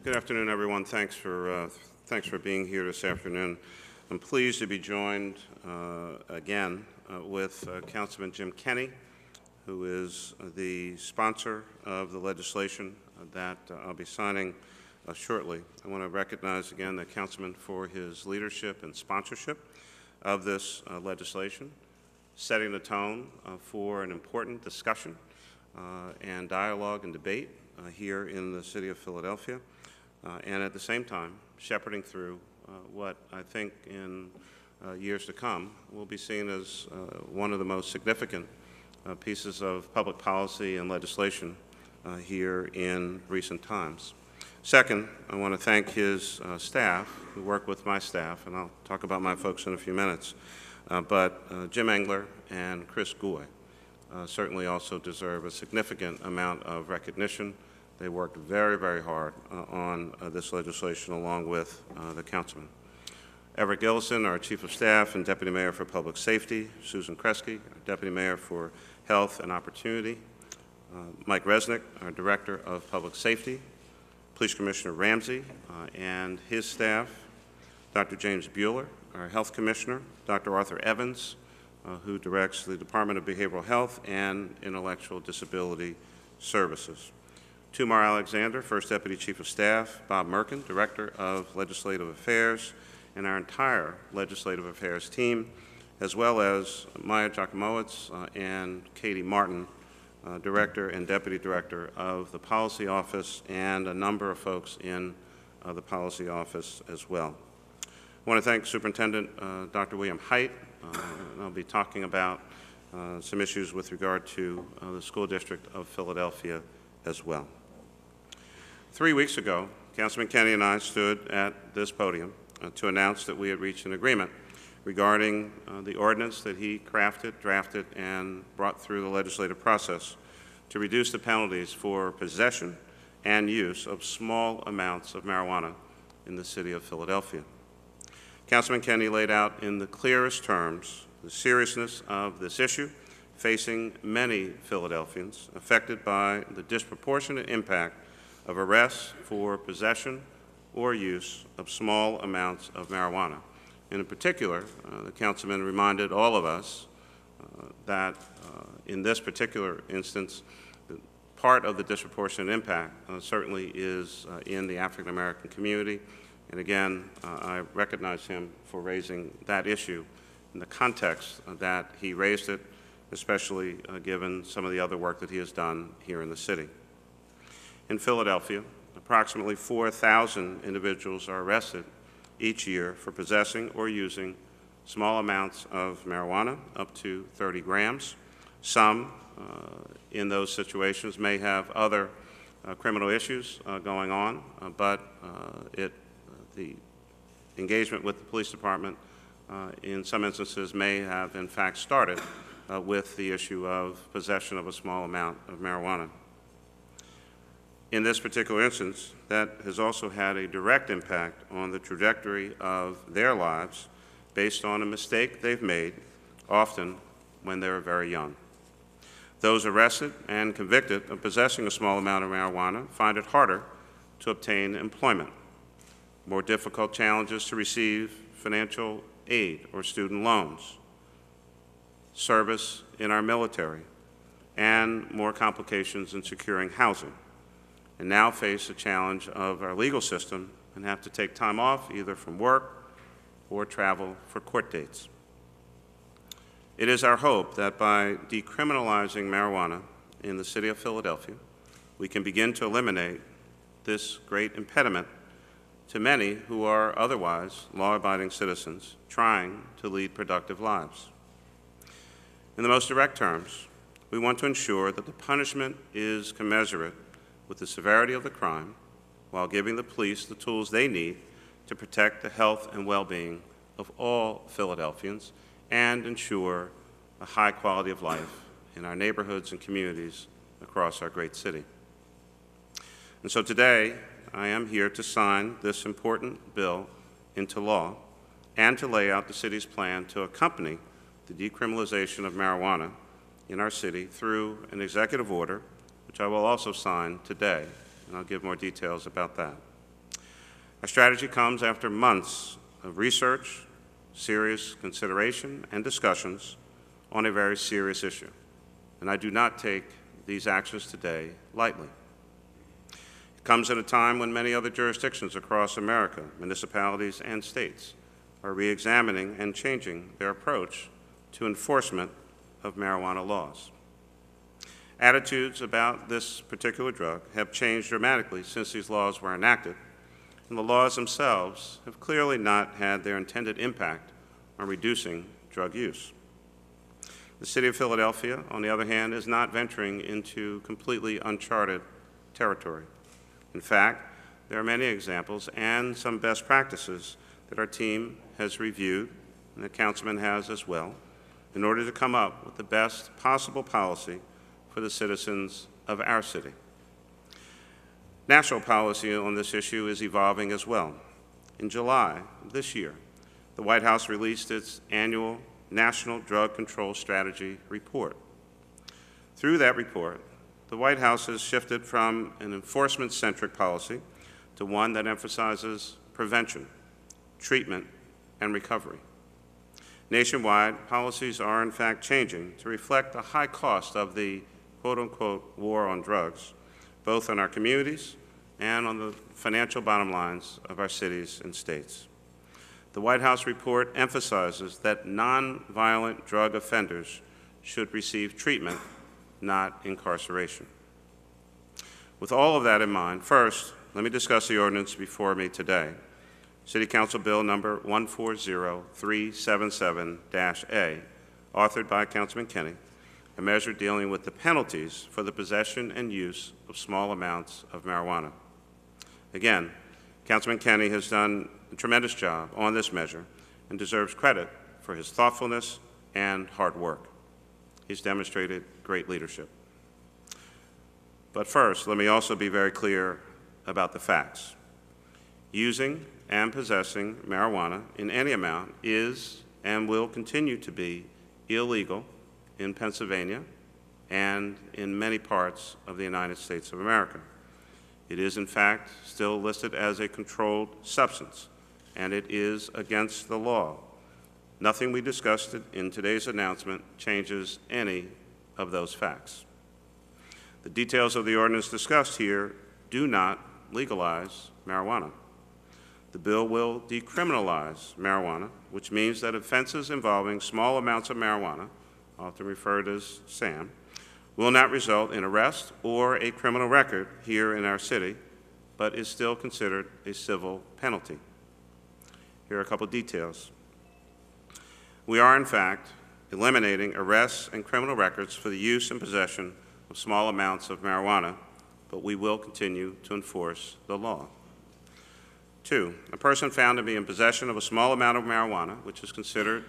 Good afternoon, everyone. Thanks for being here this afternoon. I'm pleased to be joined again with Councilman Jim Kenney, who is the sponsor of the legislation that I'll be signing shortly. I want to recognize again the Councilman for his leadership and sponsorship of this legislation, setting the tone for an important discussion and dialogue and debate here in the city of Philadelphia, and at the same time shepherding through what I think in years to come will be seen as one of the most significant pieces of public policy and legislation here in recent times. Second, I want to thank his staff who work with my staff, and I'll talk about my folks in a few minutes, but Jim Engler and Chris Goy certainly also deserve a significant amount of recognition. They worked very, very hard on this legislation along with the councilman. Everett Gillison, our Chief of Staff and Deputy Mayor for Public Safety, Susan Kresge, our Deputy Mayor for Health and Opportunity, Mike Resnick, our Director of Public Safety, Police Commissioner Ramsey and his staff, Dr. James Bueller, our Health Commissioner, Dr. Arthur Evans, who directs the Department of Behavioral Health and Intellectual Disability Services. Tumar Alexander, First Deputy Chief of Staff, Bob Merkin, Director of Legislative Affairs, and our entire Legislative Affairs team, as well as Maya Giacomowitz and Katie Martin, Director and Deputy Director of the Policy Office, and a number of folks in the Policy Office as well. I want to thank Superintendent Dr. William Haidt, and I'll be talking about some issues with regard to the School District of Philadelphia as well. 3 weeks ago, Councilman Kenney and I stood at this podium to announce that we had reached an agreement regarding the ordinance that he crafted, drafted, and brought through the legislative process to reduce the penalties for possession and use of small amounts of marijuana in the city of Philadelphia. Councilman Kenney laid out in the clearest terms the seriousness of this issue facing many Philadelphians affected by the disproportionate impact of arrests for possession or use of small amounts of marijuana. And in particular, the councilman reminded all of us that in this particular instance, part of the disproportionate impact certainly is in the African American community. And again, I recognize him for raising that issue in the context that he raised it, especially given some of the other work that he has done here in the city. In Philadelphia, approximately 4,000 individuals are arrested each year for possessing or using small amounts of marijuana, up to 30 grams. Some in those situations may have other criminal issues going on, but the engagement with the police department in some instances may have in fact started with the issue of possession of a small amount of marijuana. In this particular instance, that has also had a direct impact on the trajectory of their lives based on a mistake they've made, often when they were very young. Those arrested and convicted of possessing a small amount of marijuana find it harder to obtain employment, more difficult challenges to receive financial aid or student loans, service in our military, and more complications in securing housing, and now face the challenge of our legal system and have to take time off either from work or travel for court dates. It is our hope that by decriminalizing marijuana in the city of Philadelphia, we can begin to eliminate this great impediment to many who are otherwise law-abiding citizens trying to lead productive lives. In the most direct terms, we want to ensure that the punishment is commensurate with the severity of the crime while giving the police the tools they need to protect the health and well-being of all Philadelphians and ensure a high quality of life in our neighborhoods and communities across our great city. And so today, I am here to sign this important bill into law and to lay out the city's plan to accompany the decriminalization of marijuana in our city through an executive order, which I will also sign today, and I'll give more details about that. Our strategy comes after months of research, serious consideration, and discussions on a very serious issue, and I do not take these actions today lightly. It comes at a time when many other jurisdictions across America, municipalities and states, are re-examining and changing their approach to enforcement of marijuana laws. Attitudes about this particular drug have changed dramatically since these laws were enacted, and the laws themselves have clearly not had their intended impact on reducing drug use. The City of Philadelphia, on the other hand, is not venturing into completely uncharted territory. In fact, there are many examples and some best practices that our team has reviewed, and the Councilman has as well, in order to come up with the best possible policy for the citizens of our city. National policy on this issue is evolving as well. In July of this year, the White House released its annual National Drug Control Strategy report. Through that report, the White House has shifted from an enforcement-centric policy to one that emphasizes prevention, treatment, and recovery. Nationwide, policies are in fact changing to reflect the high cost of the quote-unquote war on drugs, both in our communities and on the financial bottom lines of our cities and states. The White House report emphasizes that nonviolent drug offenders should receive treatment, not incarceration. With all of that in mind, first, let me discuss the ordinance before me today, City Council Bill number 140377-A, authored by Councilman Kenny, a measure dealing with the penalties for the possession and use of small amounts of marijuana. Again, Councilman Kenny has done a tremendous job on this measure and deserves credit for his thoughtfulness and hard work. He's demonstrated great leadership. But first, let me also be very clear about the facts. Using and possessing marijuana in any amount is and will continue to be illegal in Pennsylvania and in many parts of the United States of America. It is, in fact, still listed as a controlled substance, and it is against the law. Nothing we discussed in today's announcement changes any of those facts. The details of the ordinance discussed here do not legalize marijuana. The bill will decriminalize marijuana, which means that offenses involving small amounts of marijuana, often referred as SAM, will not result in arrest or a criminal record here in our city, but is still considered a civil penalty. Here are a couple details. We are, in fact, eliminating arrests and criminal records for the use and possession of small amounts of marijuana, but we will continue to enforce the law. 2, a person found to be in possession of a small amount of marijuana, which is considered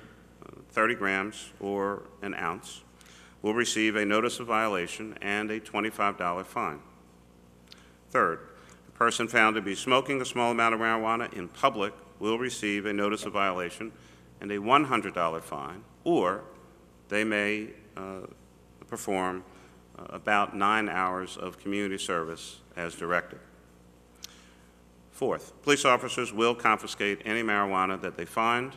30 grams or an ounce, will receive a notice of violation and a $25 fine. 3rd, a person found to be smoking a small amount of marijuana in public will receive a notice of violation and a $100 fine, or they may perform about 9 hours of community service as directed. 4th, police officers will confiscate any marijuana that they find.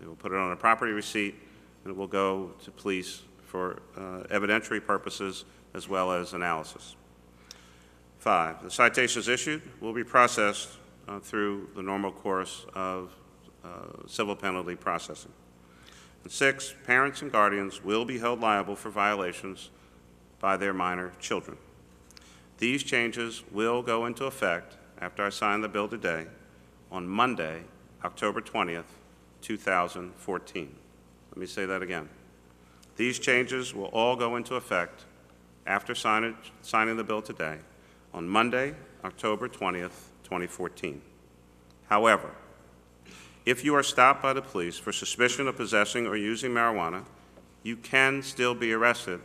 They will put it on a property receipt, and it will go to police for evidentiary purposes as well as analysis. 5, the citations issued will be processed through the normal course of civil penalty processing. And 6, parents and guardians will be held liable for violations by their minor children. These changes will go into effect after I sign the bill today on Monday, October 20th, 2014. Let me say that again. These changes will all go into effect after signing the bill today on Monday, October 20th, 2014. However, if you are stopped by the police for suspicion of possessing or using marijuana, you can still be arrested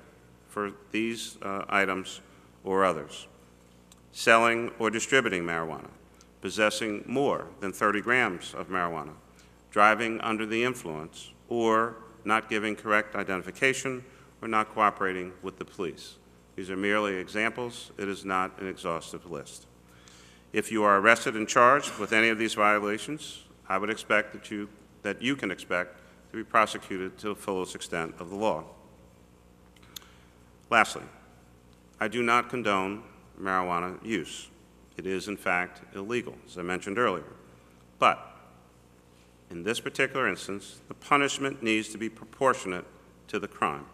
for these items or others. Selling or distributing marijuana, possessing more than 30 grams of marijuana, driving under the influence, or not giving correct identification or not cooperating with the police. These are merely examples. It is not an exhaustive list. If you are arrested and charged with any of these violations, I would expect that you can expect to be prosecuted to the fullest extent of the law. Lastly, I do not condone marijuana use. It is, in fact, illegal, as I mentioned earlier. But in this particular instance, the punishment needs to be proportionate to the crime.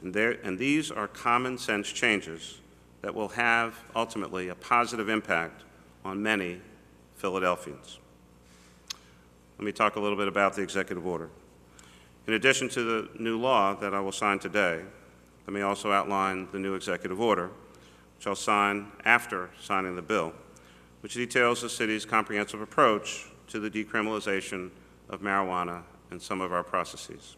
And these are common sense changes that will have, ultimately, a positive impact on many Philadelphians. Let me talk a little bit about the executive order. In addition to the new law that I will sign today, let me also outline the new executive order, which I'll sign after signing the bill, which details the city's comprehensive approach to the decriminalization of marijuana and some of our processes.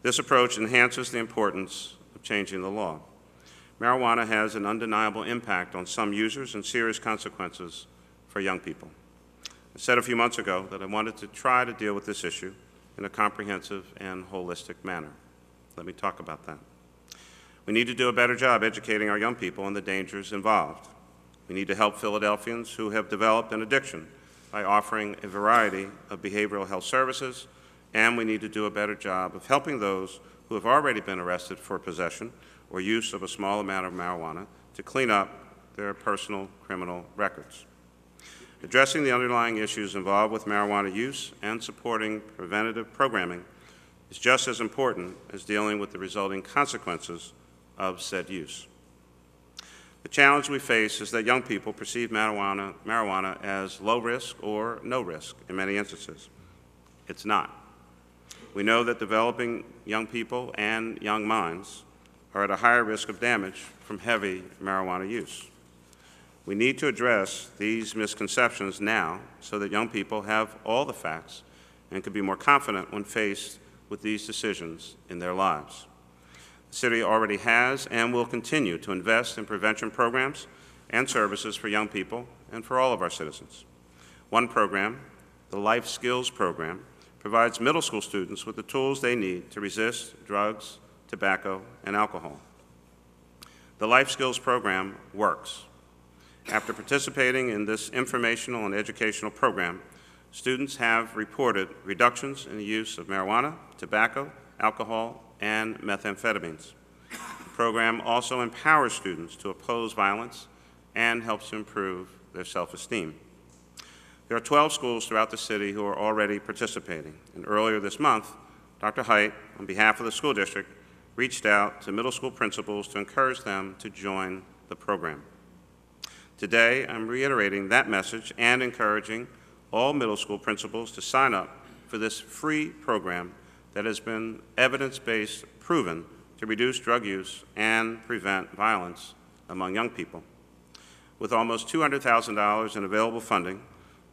This approach enhances the importance of changing the law. Marijuana has an undeniable impact on some users and serious consequences for young people. I said a few months ago that I wanted to try to deal with this issue in a comprehensive and holistic manner. Let me talk about that. We need to do a better job educating our young people on the dangers involved. We need to help Philadelphians who have developed an addiction by offering a variety of behavioral health services, and we need to do a better job of helping those who have already been arrested for possession or use of a small amount of marijuana to clean up their personal criminal records. Addressing the underlying issues involved with marijuana use and supporting preventative programming is just as important as dealing with the resulting consequences of said use. The challenge we face is that young people perceive marijuana as low risk or no risk in many instances. It's not. We know that developing young people and young minds are at a higher risk of damage from heavy marijuana use. We need to address these misconceptions now so that young people have all the facts and can be more confident when faced with these decisions in their lives. The city already has and will continue to invest in prevention programs and services for young people and for all of our citizens. One program, the Life Skills Program, provides middle school students with the tools they need to resist drugs, tobacco, and alcohol. The Life Skills Program works. After participating in this informational and educational program, students have reported reductions in the use of marijuana, tobacco, alcohol, and methamphetamines. The program also empowers students to oppose violence and helps to improve their self-esteem. There are 12 schools throughout the city who are already participating, and earlier this month, Dr. Height, on behalf of the school district, reached out to middle school principals to encourage them to join the program. Today, I'm reiterating that message and encouraging all middle school principals to sign up for this free program that has been evidence-based proven to reduce drug use and prevent violence among young people. With almost $200,000 in available funding,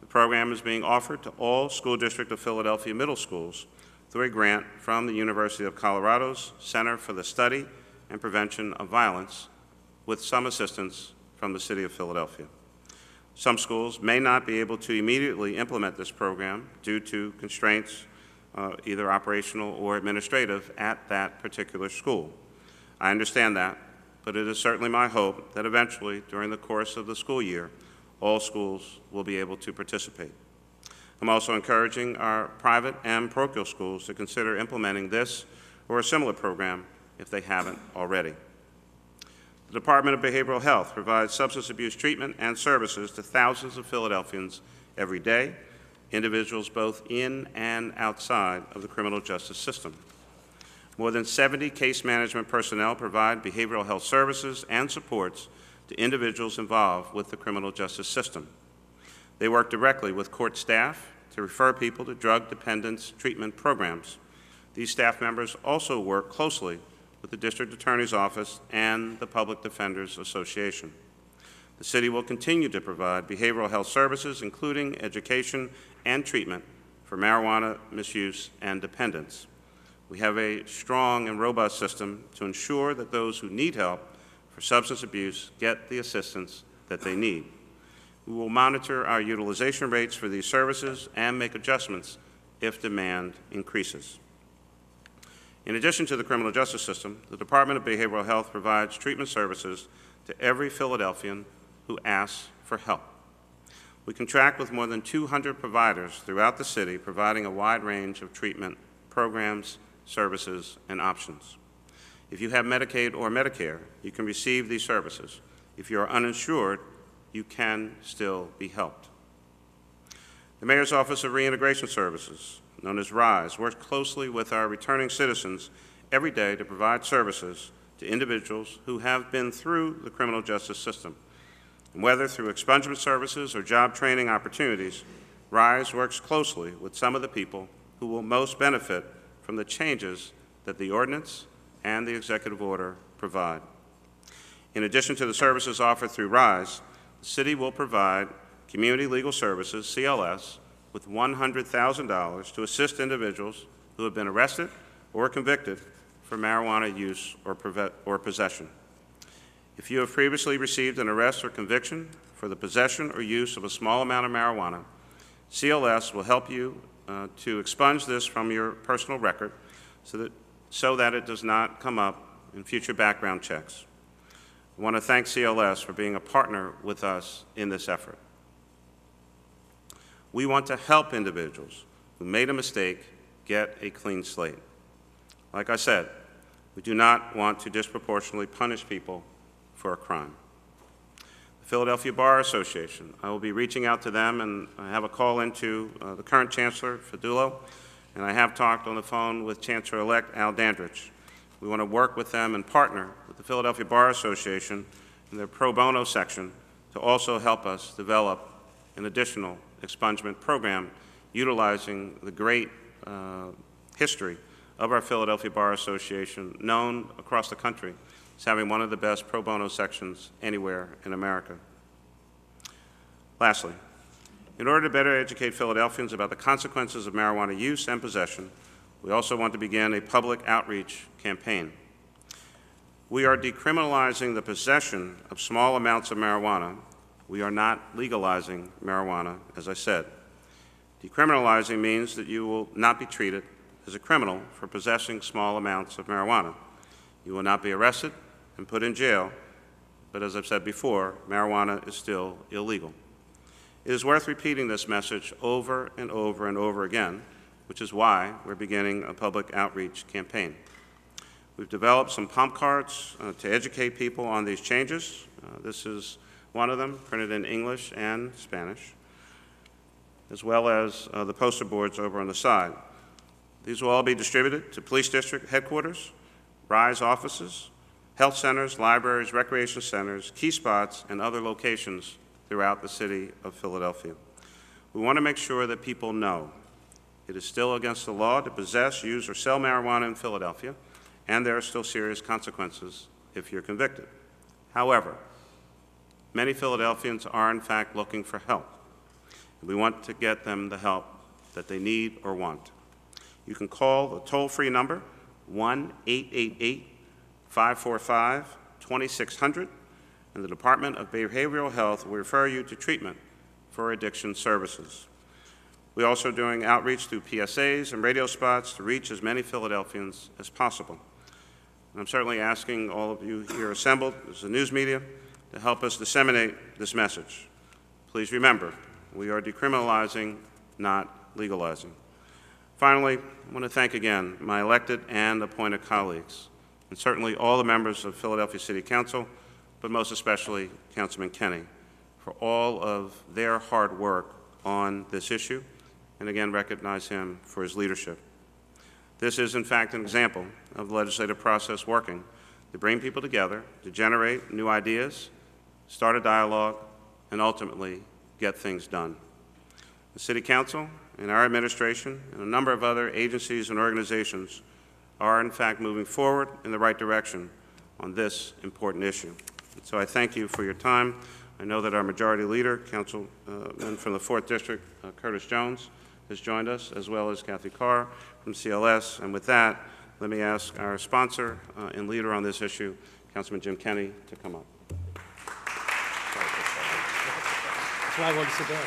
the program is being offered to all School District of Philadelphia middle schools through a grant from the University of Colorado's Center for the Study and Prevention of Violence, with some assistance from the City of Philadelphia. Some schools may not be able to immediately implement this program due to constraints, either operational or administrative, at that particular school. I understand that, but it is certainly my hope that eventually, during the course of the school year, all schools will be able to participate. I'm also encouraging our private and parochial schools to consider implementing this or a similar program if they haven't already. The Department of Behavioral Health provides substance abuse treatment and services to thousands of Philadelphians every day, individuals both in and outside of the criminal justice system. More than 70 case management personnel provide behavioral health services and supports to individuals involved with the criminal justice system. They work directly with court staff to refer people to drug dependence treatment programs. These staff members also work closely with the District Attorney's Office and the Public Defenders Association. The city will continue to provide behavioral health services, including education and treatment for marijuana misuse and dependence. We have a strong and robust system to ensure that those who need help for substance abuse get the assistance that they need. We will monitor our utilization rates for these services and make adjustments if demand increases. In addition to the criminal justice system, the Department of Behavioral Health provides treatment services to every Philadelphian who asks for help. We contract with more than 200 providers throughout the city, providing a wide range of treatment programs, services, and options. If you have Medicaid or Medicare, you can receive these services. If you are uninsured, you can still be helped. The Mayor's Office of Reintegration Services, known as RISE, works closely with our returning citizens every day to provide services to individuals who have been through the criminal justice system. And whether through expungement services or job training opportunities, RISE works closely with some of the people who will most benefit from the changes that the ordinance and the executive order provide. In addition to the services offered through RISE, the city will provide Community Legal Services, CLS, with $100,000 to assist individuals who have been arrested or convicted for marijuana use or possession. If you have previously received an arrest or conviction for the possession or use of a small amount of marijuana, CLS will help you to expunge this from your personal record so that it does not come up in future background checks. I want to thank CLS for being a partner with us in this effort. We want to help individuals who made a mistake get a clean slate. Like I said, we do not want to disproportionately punish people for a crime. The Philadelphia Bar Association, I will be reaching out to them, and I have a call into the current Chancellor, Phila, and I have talked on the phone with Chancellor-elect Al Dandridge. We want to work with them and partner with the Philadelphia Bar Association in their pro bono section to also help us develop an additional expungement program utilizing the great history of our Philadelphia Bar Association, known across the country as having one of the best pro bono sections anywhere in America. Lastly, in order to better educate Philadelphians about the consequences of marijuana use and possession, we also want to begin a public outreach campaign. We are decriminalizing the possession of small amounts of marijuana. We are not legalizing marijuana, as I said. Decriminalizing means that you will not be treated as a criminal for possessing small amounts of marijuana. You will not be arrested and put in jail, but as I've said before, marijuana is still illegal. It is worth repeating this message over and over and over again, which is why we're beginning a public outreach campaign. We've developed some pump cards to educate people on these changes. This is one of them, printed in English and Spanish, as well as the poster boards over on the side. These will all be distributed to police district headquarters, RISE offices, health centers, libraries, recreation centers, key spots, and other locations throughout the city of Philadelphia. We want to make sure that people know it is still against the law to possess, use, or sell marijuana in Philadelphia, and there are still serious consequences if you're convicted. However, many Philadelphians are in fact looking for help. We want to get them the help that they need or want. You can call the toll-free number 1-888-545-2600, and the Department of Behavioral Health will refer you to treatment for addiction services. We're also doing outreach through PSAs and radio spots to reach as many Philadelphians as possible. And I'm certainly asking all of you here assembled as the news media to help us disseminate this message. Please remember, we are decriminalizing, not legalizing. Finally, I want to thank again my elected and appointed colleagues, and certainly all the members of Philadelphia City Council, but most especially Councilman Kenny, for all of their hard work on this issue, and again recognize him for his leadership. This is, in fact, an example of the legislative process working to bring people together, to generate new ideas, start a dialogue, and ultimately get things done. The City Council and our administration and a number of other agencies and organizations are, in fact, moving forward in the right direction on this important issue. So I thank you for your time. I know that our Majority Leader, Councilman from the 4th District, Curtis Jones, has joined us, as well as Kathy Carr from CLS. And with that, let me ask our sponsor and leader on this issue, Councilman Jim Kenny, to come up. That's why I wanted to sit down.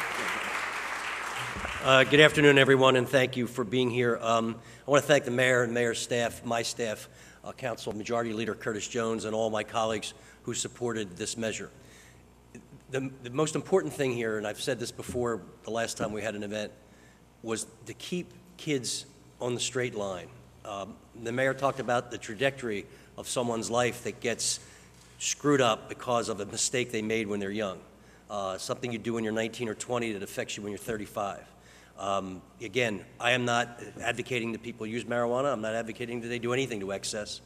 Good afternoon, everyone, and thank you for being here. I want to thank the mayor and mayor's staff, my staff, Council Majority Leader Curtis Jones, and all my colleagues who supported this measure. the most important thing here, and I've said this before the last time we had an event, was to keep kids on the straight line. The mayor talked about the trajectory of someone's life that gets screwed up because of a mistake they made when they're young. Something you do when you're 19 or 20 that affects you when you're 35. Again, I am not advocating that people use marijuana. I'm not advocating that they do anything to excess,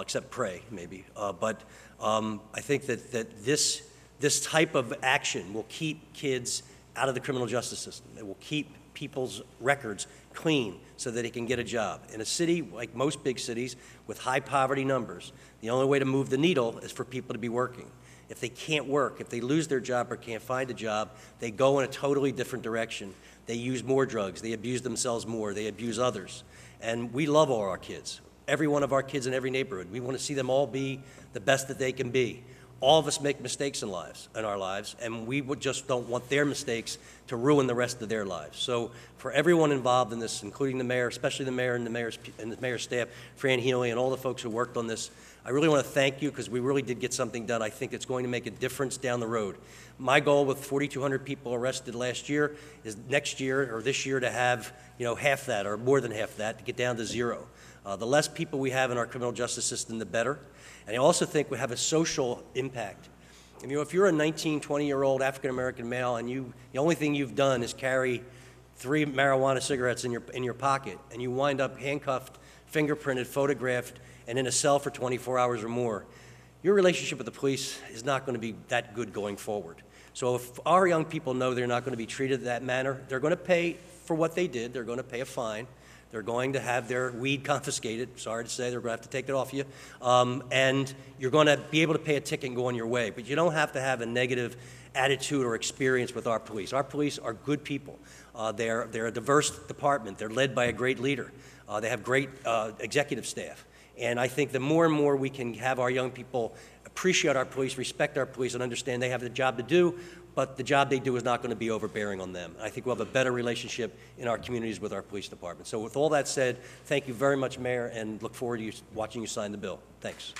except pray, maybe. But I think that this type of action will keep kids out of the criminal justice system. It will keep people's records clean so that they can get a job. In a city like most big cities with high poverty numbers, the only way to move the needle is for people to be working. If they can't work, if they lose their job or can't find a job, they go in a totally different direction. They use more drugs, they abuse themselves more, they abuse others. And we love all our kids, every one of our kids in every neighborhood. We want to see them all be the best that they can be. All of us make mistakes in our lives, and we just don't want their mistakes to ruin the rest of their lives. So for everyone involved in this, including the mayor, especially the mayor and the mayor's staff, Fran Healy and all the folks who worked on this, I really want to thank you because we really did get something done. I think it's going to make a difference down the road. My goal with 4,200 people arrested last year is next year or this year to have half that or more than half that, to get down to zero. The less people we have in our criminal justice system, the better. And I also think we have a social impact. If you're a 19, 20-year-old African-American male and the only thing you've done is carry 3 marijuana cigarettes in your pocket, and you wind up handcuffed, fingerprinted, photographed, and in a cell for 24 hours or more, your relationship with the police is not going to be that good going forward. So if our young people know they're not going to be treated that manner, they're going to pay for what they did. They're going to pay a fine. They're going to have their weed confiscated. Sorry to say, they're going to have to take it off you. And you're going to be able to pay a ticket and go on your way. But you don't have to have a negative attitude or experience with our police. Our police are good people. They're a diverse department. They're led by a great leader. They have great executive staff. And I think the more and more we can have our young people appreciate our police, respect our police, and understand they have a job to do, but the job they do is not going to be overbearing on them. I think we'll have a better relationship in our communities with our police department. So with all that said, thank you very much, Mayor, and look forward to watching you sign the bill. Thanks.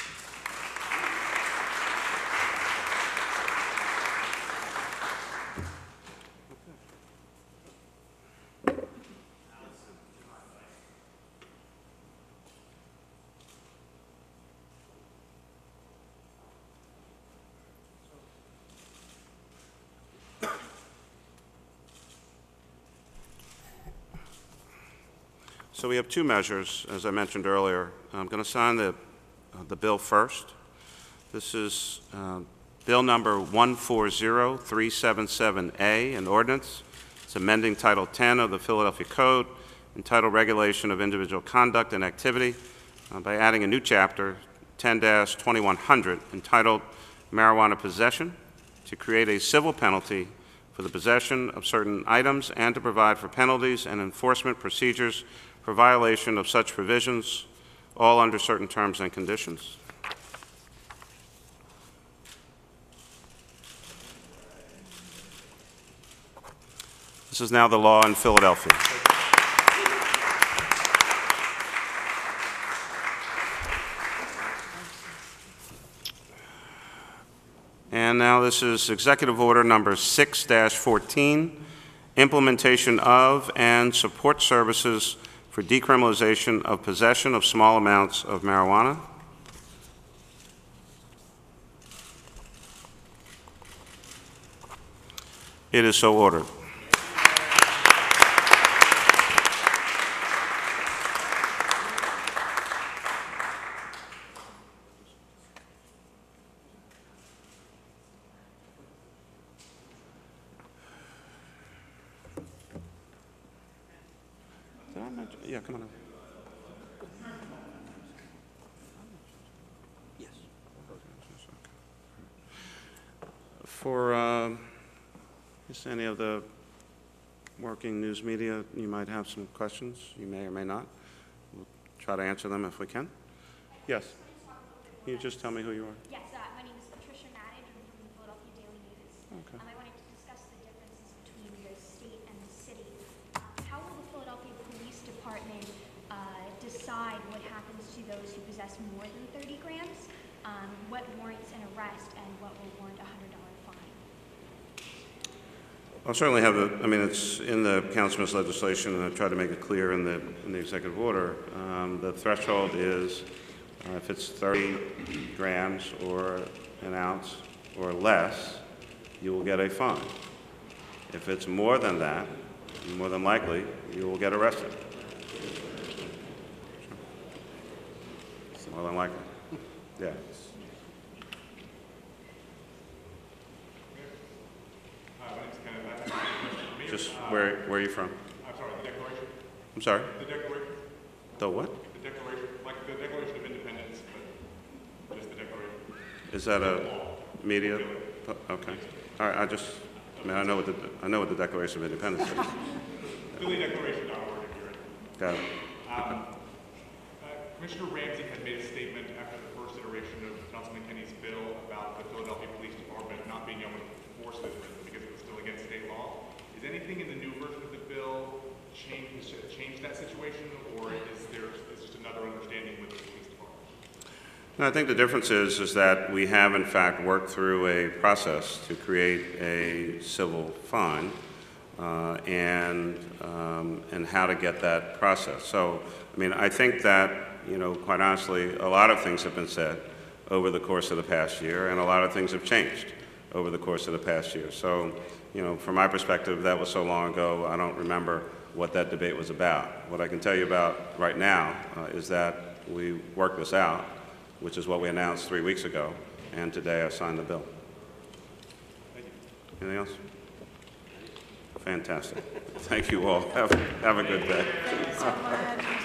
So we have 2 measures, as I mentioned earlier. I'm going to sign the bill first. This is Bill number 140377A, an ordinance. It's amending Title 10 of the Philadelphia Code, entitled Regulation of Individual Conduct and Activity, by adding a new chapter, 10-2100, entitled Marijuana Possession, to create a civil penalty for the possession of certain items and to provide for penalties and enforcement procedures for violation of such provisions, all under certain terms and conditions. This is now the law in Philadelphia. And now this is Executive Order number 6-14, implementation of and support services for decriminalization of possession of small amounts of marijuana. It is so ordered. Did I mention? Yeah, come on up. Yes. For any of the working news media, you might have some questions. You may or may not. We'll try to answer them if we can. Yes. Can you just tell me who you are? Yes, my name is Patricia Maddage. I'm from the Philadelphia Daily News. Okay. I wanted to discuss the differences between the state and the city. How will the Philadelphia Police Department decide what happens to those who possess more than 30 grams? What warrants an arrest and what will warrant a $100 fine? I'll certainly have the, I mean, it's in the councilman's legislation, and I tried to make it clear in the executive order. The threshold is if it's 30 grams or an ounce or less, you will get a fine. If it's more than that, more than likely, you will get arrested. More than likely, yeah. Just where are you from? I'm sorry, the Declaration? I'm sorry? The Declaration? The what? The Declaration, like the Declaration of Independence, but just the Declaration. Is that a media? Okay. All right. I mean, I know what the Declaration of Independence is. PhilaDeclaration.org, if you're ready. Got it. Commissioner Ramsey had made a statement after the first iteration of Councilman Kenny's bill about the Philadelphia Police Department not being able to enforce this because it was still against state law. Is anything in the new version of the bill change that situation, or is just another understanding with the police department? No, I think the difference is that we have in fact worked through a process to create a civil fine and how to get that process. So, I mean, I think that, you know, quite honestly, a lot of things have been said over the course of the past year, and a lot of things have changed over the course of the past year. So, you know, from my perspective, that was so long ago, I don't remember what that debate was about. What I can tell you about right now is that we worked this out, which is what we announced 3 weeks ago, and today I signed the bill. Thank you. Anything else? Fantastic. Thank you all. Have a good day. Thank you so much.